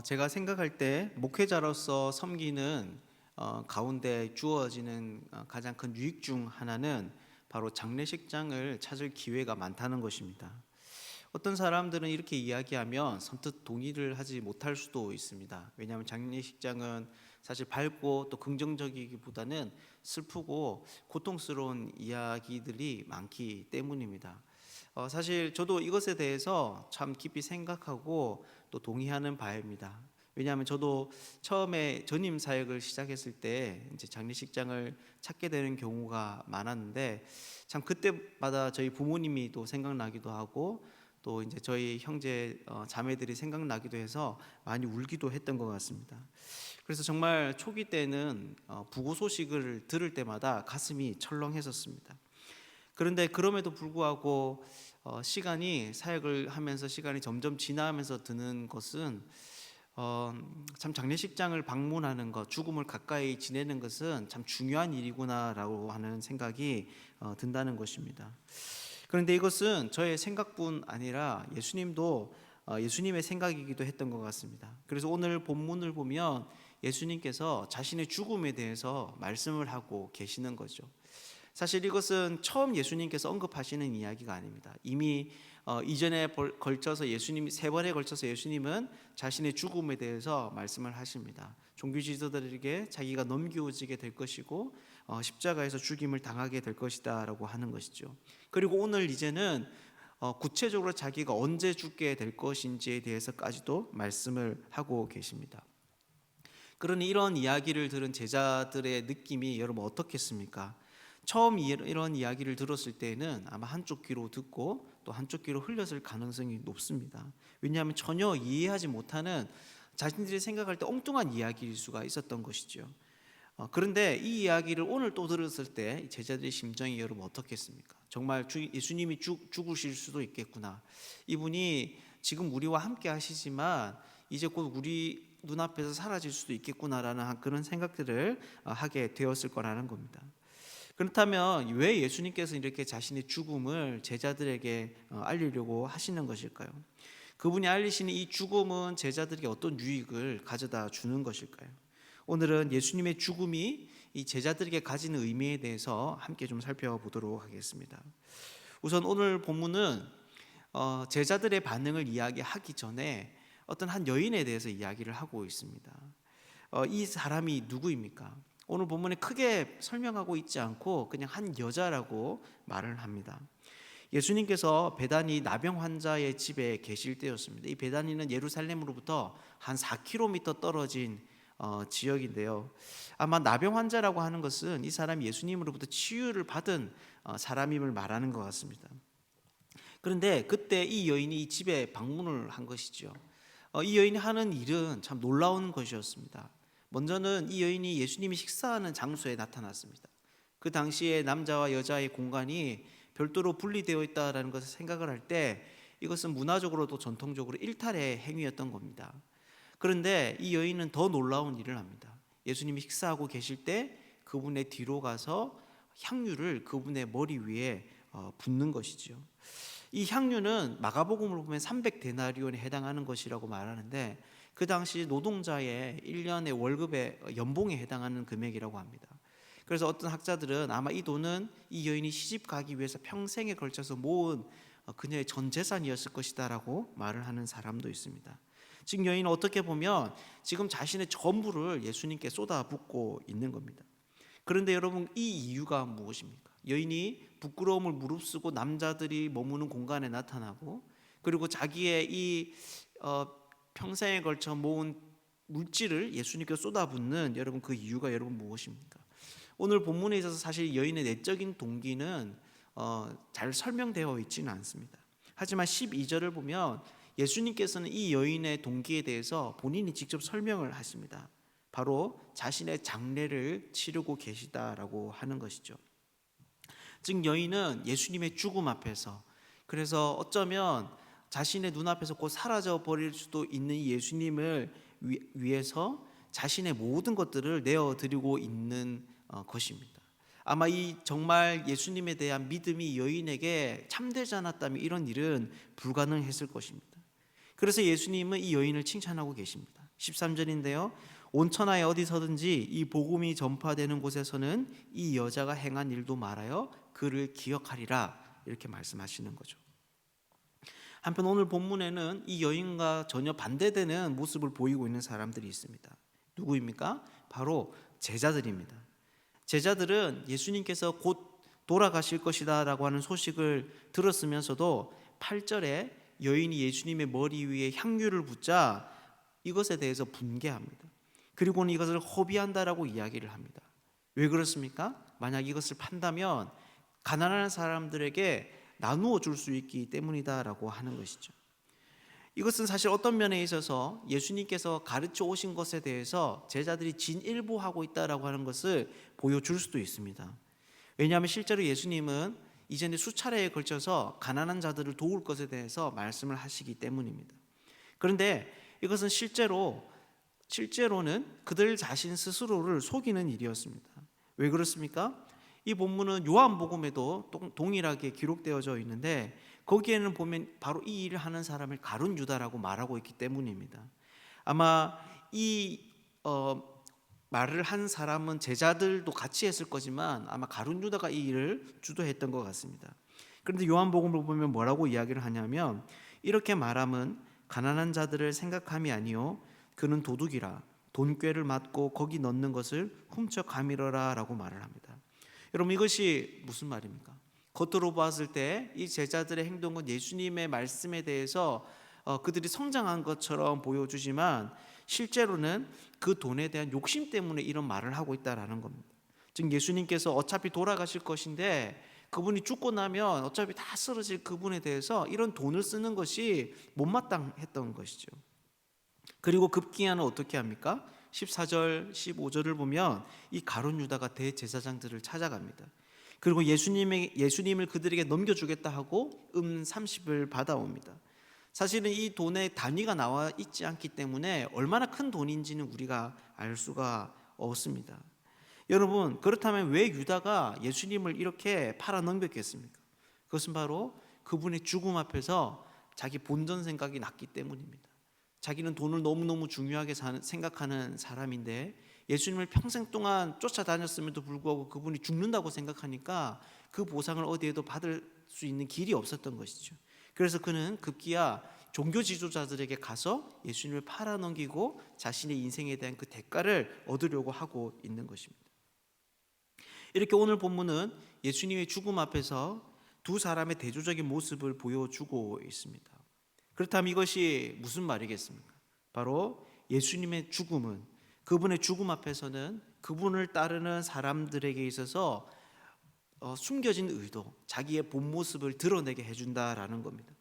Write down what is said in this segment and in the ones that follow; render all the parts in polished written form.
제가 생각할 때 목회자로서 섬기는 가운데 주어지는 가장 큰 유익 중 하나는 바로 장례식장을 찾을 기회가 많다는 것입니다. 어떤 사람들은 이렇게 이야기하면 선뜻 동의를 하지 못할 수도 있습니다. 왜냐하면 장례식장은 사실 밝고 또 긍정적이기보다는 슬프고 고통스러운 이야기들이 많기 때문입니다. 사실 저도 이것에 대해서 참 깊이 생각하고 또 동의하는 바입니다. 왜냐하면 저도 처음에 전임 사역을 시작했을 때 이제 장례식장을 찾게 되는 경우가 많았는데 참 그때마다 저희 부모님이 또 생각나기도 하고 또 이제 저희 형제 자매들이 생각나기도 해서 많이 울기도 했던 것 같습니다. 그래서 정말 초기 때는 부고 소식을 들을 때마다 가슴이 철렁했었습니다. 그런데 그럼에도 불구하고 시간이 사역을 하면서 시간이 점점 지나면서 드는 것은 참 장례식장을 방문하는 것, 죽음을 가까이 지내는 것은 참 중요한 일이구나라고 하는 생각이 든다는 것입니다. 그런데 이것은 저의 생각뿐 아니라 예수님도 예수님의 생각이기도 했던 것 같습니다. 그래서 오늘 본문을 보면 예수님께서 자신의 죽음에 대해서 말씀을 하고 계시는 거죠. 사실 이것은 처음 예수님께서 언급하시는 이야기가 아닙니다. 이미 이전에 걸쳐서 예수님이 세 번에 걸쳐서 예수님은 자신의 죽음에 대해서 말씀을 하십니다. 종교 지도자들에게 자기가 넘겨지게 될 것이고 십자가에서 죽임을 당하게 될 것이다라고 하는 것이죠. 그리고 오늘 이제는 구체적으로 자기가 언제 죽게 될 것인지에 대해서까지도 말씀을 하고 계십니다. 그러니 이런 이야기를 들은 제자들의 느낌이 여러분 어떻겠습니까? 처음 이런 이야기를 들었을 때는 아마 한쪽 귀로 듣고 또 한쪽 귀로 흘렸을 가능성이 높습니다. 왜냐하면 전혀 이해하지 못하는 자신들이 생각할 때 엉뚱한 이야기일 수가 있었던 것이죠. 그런데 이 이야기를 오늘 또 들었을 때 제자들의 심정이 여러분 어떻겠습니까? 정말 예수님이 죽으실 수도 있겠구나. 이분이 지금 우리와 함께 하시지만 이제 곧 우리 눈앞에서 사라질 수도 있겠구나라는 그런 생각들을 하게 되었을 거라는 겁니다. 그렇다면 왜 예수님께서 이렇게 자신의 죽음을 제자들에게 알리려고 하시는 것일까요? 그분이 알리시는 이 죽음은 제자들에게 어떤 유익을 가져다 주는 것일까요? 오늘은 예수님의 죽음이 이 제자들에게 가지는 의미에 대해서 함께 좀 살펴보도록 하겠습니다. 우선 오늘 본문은 제자들의 반응을 이야기하기 전에 어떤 한 여인에 대해서 이야기를 하고 있습니다. 이 사람이 누구입니까? 오늘 본문에 크게 설명하고 있지 않고 그냥 한 여자라고 말을 합니다. 예수님께서 베다니 나병 환자의 집에 계실 때였습니다. 이 베다니는 예루살렘으로부터 한 4km 떨어진 지역인데요. 아마 나병 환자라고 하는 것은 이 사람이 예수님으로부터 치유를 받은 사람임을 말하는 것 같습니다. 그런데 그때 이 여인이 이 집에 방문을 한 것이죠. 이 여인이 하는 일은 참 놀라운 것이었습니다. 먼저는 이 여인이 예수님이 식사하는 장소에 나타났습니다. 그 당시에 남자와 여자의 공간이 별도로 분리되어 있다는 것을 생각을 할 때 이것은 문화적으로도 전통적으로 일탈의 행위였던 겁니다. 그런데 이 여인은 더 놀라운 일을 합니다. 예수님이 식사하고 계실 때 그분의 뒤로 가서 향유를 그분의 머리 위에 붓는 것이죠. 이 향유는 마가복음을 보면 300데나리온에 해당하는 것이라고 말하는데 그 당시 노동자의 1년의 월급의 연봉에 해당하는 금액이라고 합니다. 그래서 어떤 학자들은 아마 이 돈은 이 여인이 시집 가기 위해서 평생에 걸쳐서 모은 그녀의 전 재산이었을 것이다라고 말을 하는 사람도 있습니다. 즉 여인은 어떻게 보면 지금 자신의 전부를 예수님께 쏟아붓고 있는 겁니다. 그런데 여러분 이 이유가 무엇입니까? 여인이 부끄러움을 무릅쓰고 남자들이 머무는 공간에 나타나고 그리고 자기의 이 평생에 걸쳐 모은 물질을 예수님께 쏟아붓는 여러분 그 이유가 여러분 무엇입니까? 오늘 본문에 있어서 사실 여인의 내적인 동기는 잘 설명되어 있지는 않습니다. 하지만 12절을 보면 예수님께서는 이 여인의 동기에 대해서 본인이 직접 설명을 하십니다. 바로 자신의 장례를 치르고 계시다라고 하는 것이죠. 즉 여인은 예수님의 죽음 앞에서 그래서 어쩌면 자신의 눈앞에서 곧 사라져 버릴 수도 있는 예수님을 위해서 자신의 모든 것들을 내어드리고 있는 것입니다. 아마 이 정말 예수님에 대한 믿음이 여인에게 참되지 않았다면 이런 일은 불가능했을 것입니다. 그래서 예수님은 이 여인을 칭찬하고 계십니다. 13절인데요. 온 천하에 어디서든지 이 복음이 전파되는 곳에서는 이 여자가 행한 일도 말하여 그를 기억하리라, 이렇게 말씀하시는 거죠. 한편 오늘 본문에는 이 여인과 전혀 반대되는 모습을 보이고 있는 사람들이 있습니다. 누구입니까? 바로 제자들입니다. 제자들은 예수님께서 곧 돌아가실 것이다 라고 하는 소식을 들었으면서도 8절에 여인이 예수님의 머리 위에 향유를 붓자 이것에 대해서 분개합니다. 그리고는 이것을 허비한다라고 이야기를 합니다. 왜 그렇습니까? 만약 이것을 판다면 가난한 사람들에게 나누어 줄 수 있기 때문이다라고 하는 것이죠. 이것은 사실 어떤 면에 있어서 예수님께서 가르쳐 오신 것에 대해서 제자들이 진일보하고 있다라고 하는 것을 보여줄 수도 있습니다. 왜냐하면 실제로 예수님은 이전에 수차례에 걸쳐서 가난한 자들을 도울 것에 대해서 말씀을 하시기 때문입니다. 그런데 이것은 실제로는 그들 자신 스스로를 속이는 일이었습니다. 왜 그렇습니까? 이 본문은 요한복음에도 동일하게 기록되어져 있는데 거기에는 보면 바로 이 일을 하는 사람을 가룟 유다라고 말하고 있기 때문입니다. 아마 이 말을 한 사람은 제자들도 같이 했을 거지만 아마 가룟 유다가 이 일을 주도했던 것 같습니다. 그런데 요한복음을 보면 뭐라고 이야기를 하냐면 이렇게 말함은 가난한 자들을 생각함이 아니요 그는 도둑이라 돈꾀를 맞고 거기 넣는 것을 훔쳐 가밀어라 라고 말을 합니다. 여러분 이것이 무슨 말입니까? 겉으로 봤을 때 이 제자들의 행동은 예수님의 말씀에 대해서 그들이 성장한 것처럼 보여주지만 실제로는 그 돈에 대한 욕심 때문에 이런 말을 하고 있다라는 겁니다. 즉 예수님께서 어차피 돌아가실 것인데 그분이 죽고 나면 어차피 다 쓰러질 그분에 대해서 이런 돈을 쓰는 것이 못마땅했던 것이죠. 그리고 급기야는 어떻게 합니까? 14절, 15절을 보면 이 가룟 유다가 대제사장들을 찾아갑니다. 그리고 예수님을 그들에게 넘겨주겠다 하고 30을 받아옵니다. 사실은 이 돈의 단위가 나와 있지 않기 때문에 얼마나 큰 돈인지는 우리가 알 수가 없습니다. 여러분 그렇다면 왜 유다가 예수님을 이렇게 팔아 넘겼겠습니까? 그것은 바로 그분의 죽음 앞에서 자기 본전 생각이 났기 때문입니다. 자기는 돈을 너무너무 중요하게 생각하는 사람인데 예수님을 평생 동안 쫓아다녔음에도 불구하고 그분이 죽는다고 생각하니까 그 보상을 어디에도 받을 수 있는 길이 없었던 것이죠. 그래서 그는 급기야 종교 지도자들에게 가서 예수님을 팔아넘기고 자신의 인생에 대한 그 대가를 얻으려고 하고 있는 것입니다. 이렇게 오늘 본문은 예수님의 죽음 앞에서 두 사람의 대조적인 모습을 보여주고 있습니다. 그렇다면 이것이 무슨 말이겠습니까? 바로 예수님의 죽음은 그분의 죽음 앞에서는 그분을 따르는 사람들에게 있어서 숨겨진 의도, 자기의 본 모습을 드러내게 해준다라는 겁니다.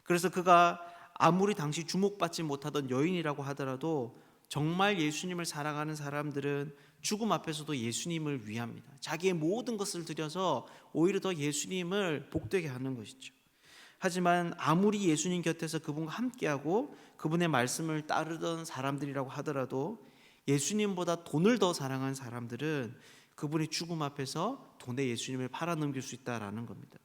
그래서 그가 아무리 당시 주목받지 못하던 여인이라고 하더라도 정말 예수님을 사랑하는 사람들은 죽음 앞에서도 예수님을 위합니다. 자기의 모든 것을 들여서 오히려 더 예수님을 복되게 하는 것이죠. 하지만 아무리 예수님 곁에서 그분과 함께하고 그분의 말씀을 따르던 사람들이라고 하더라도 예수님보다 돈을 더 사랑한 사람들은 그분의 죽음 앞에서 돈에 예수님을 팔아넘길 수 있다라는 겁니다.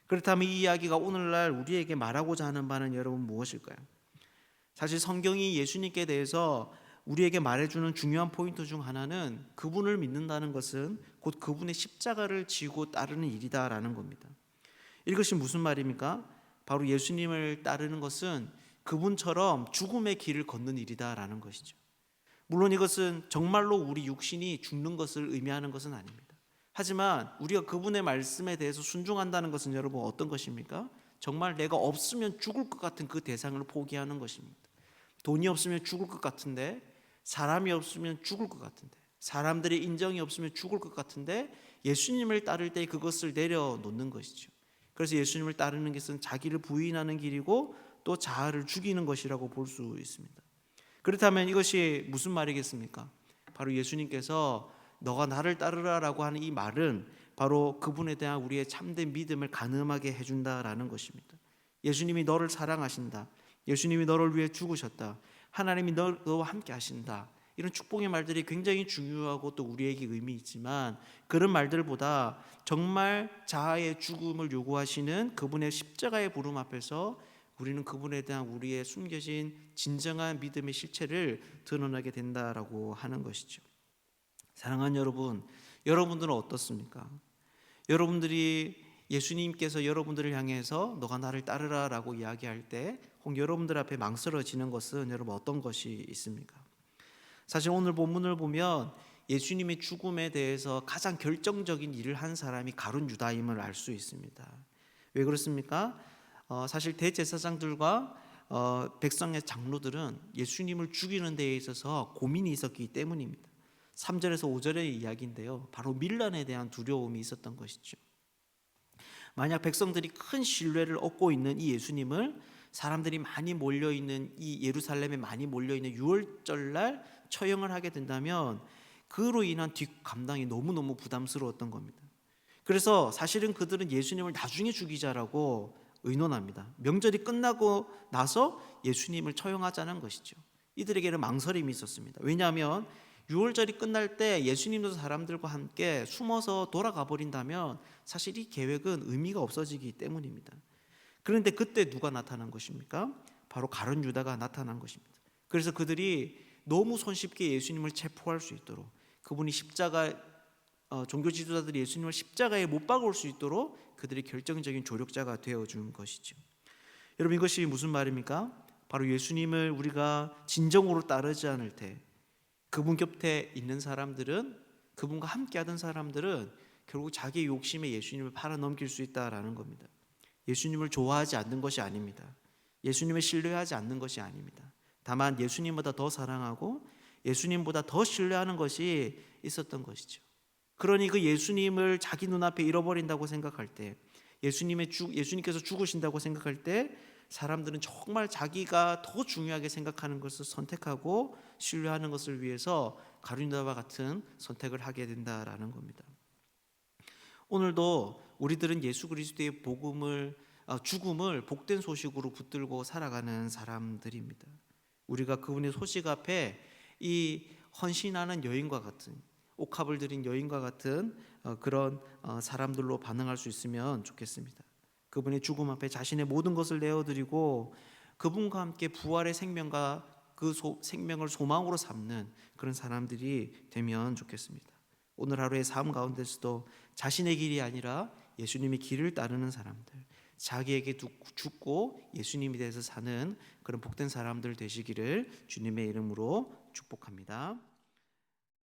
그렇다면 이 이야기가 오늘날 우리에게 말하고자 하는 바는 여러분 무엇일까요? 사실 성경이 예수님께 대해서 우리에게 말해주는 중요한 포인트 중 하나는 그분을 믿는다는 것은 곧 그분의 십자가를 지고 따르는 일이다라는 겁니다. 이것이 무슨 말입니까? 바로 예수님을 따르는 것은 그분처럼 죽음의 길을 걷는 일이다라는 것이죠. 물론 이것은 정말로 우리 육신이 죽는 것을 의미하는 것은 아닙니다. 하지만 우리가 그분의 말씀에 대해서 순종한다는 것은 여러분 어떤 것입니까? 정말 내가 없으면 죽을 것 같은 그 대상을 포기하는 것입니다. 돈이 없으면 죽을 것 같은데, 사람이 없으면 죽을 것 같은데, 사람들의 인정이 없으면 죽을 것 같은데 예수님을 따를 때 그것을 내려놓는 것이죠. 그래서 예수님을 따르는 것은 자기를 부인하는 길이고 또 자아를 죽이는 것이라고 볼 수 있습니다. 그렇다면 이것이 무슨 말이겠습니까? 바로 예수님께서 너가 나를 따르라라고 하는 이 말은 바로 그분에 대한 우리의 참된 믿음을 가늠하게 해준다라는 것입니다. 예수님이 너를 사랑하신다. 예수님이 너를 위해 죽으셨다. 하나님이 너와 함께 하신다. 이런 축복의 말들이 굉장히 중요하고 또 우리에게 의미 있지만 그런 말들보다 정말 자아의 죽음을 요구하시는 그분의 십자가의 부름 앞에서 우리는 그분에 대한 우리의 숨겨진 진정한 믿음의 실체를 드러나게 된다라고 하는 것이죠. 사랑하는 여러분, 여러분들은 어떻습니까? 여러분들이 예수님께서 여러분들을 향해서 너가 나를 따르라 라고 이야기할 때 혹 여러분들 앞에 망설여지는 것은 여러분 어떤 것이 있습니까? 사실 오늘 본문을 보면 예수님의 죽음에 대해서 가장 결정적인 일을 한 사람이 가룟 유다임을 알 수 있습니다. 왜 그렇습니까? 사실 대제사장들과 백성의 장로들은 예수님을 죽이는 데에 있어서 고민이 있었기 때문입니다. 3절에서 5절의 이야기인데요, 바로 밀란에 대한 두려움이 있었던 것이죠. 만약 백성들이 큰 신뢰를 얻고 있는 이 예수님을 사람들이 많이 몰려있는 이 예루살렘에 많이 몰려있는 유월절날 처형을 하게 된다면 그로 인한 뒷감당이 너무너무 부담스러웠던 겁니다. 그래서 사실은 그들은 예수님을 나중에 죽이자라고 의논합니다. 명절이 끝나고 나서 예수님을 처형하자는 것이죠. 이들에게는 망설임이 있었습니다. 왜냐하면 유월절이 끝날 때 예수님도 사람들과 함께 숨어서 돌아가 버린다면 사실 이 계획은 의미가 없어지기 때문입니다. 그런데 그때 누가 나타난 것입니까? 바로 가룟 유다가 나타난 것입니다. 그래서 그들이 너무 손쉽게 예수님을 체포할 수 있도록, 그분이 종교 지도자들이 예수님을 십자가에 못 박을 수 있도록 그들이 결정적인 조력자가 되어준 것이죠. 여러분, 이것이 무슨 말입니까? 바로 예수님을 우리가 진정으로 따르지 않을 때 그분 곁에 있는 사람들은, 그분과 함께하던 사람들은 결국 자기의 욕심에 예수님을 팔아넘길 수 있다라는 겁니다. 예수님을 좋아하지 않는 것이 아닙니다. 예수님을 신뢰하지 않는 것이 아닙니다. 다만 예수님보다 더 사랑하고 예수님보다 더 신뢰하는 것이 있었던 것이죠. 그러니 그 예수님을 자기 눈앞에 잃어버린다고 생각할 때, 예수님께서 죽으신다고 생각할 때 사람들은 정말 자기가 더 중요하게 생각하는 것을 선택하고 신뢰하는 것을 위해서 가룟 유다와 같은 선택을 하게 된다라는 겁니다. 오늘도 우리들은 예수 그리스도의 죽음을 복된 소식으로 붙들고 살아가는 사람들입니다. 우리가 그분의 소식 앞에 이 헌신하는 여인과 같은, 옥합을 들인 여인과 같은 그런 사람들로 반응할 수 있으면 좋겠습니다. 그분의 죽음 앞에 자신의 모든 것을 내어드리고 그분과 함께 부활의 생명과 그 생명을 소망으로 삼는 그런 사람들이 되면 좋겠습니다. 오늘 하루의 삶 가운데서도 자신의 길이 아니라 예수님의 길을 따르는 사람들, 자기에게 죽고 예수님에 대해서 사는 그런 복된 사람들 되시기를 주님의 이름으로 축복합니다.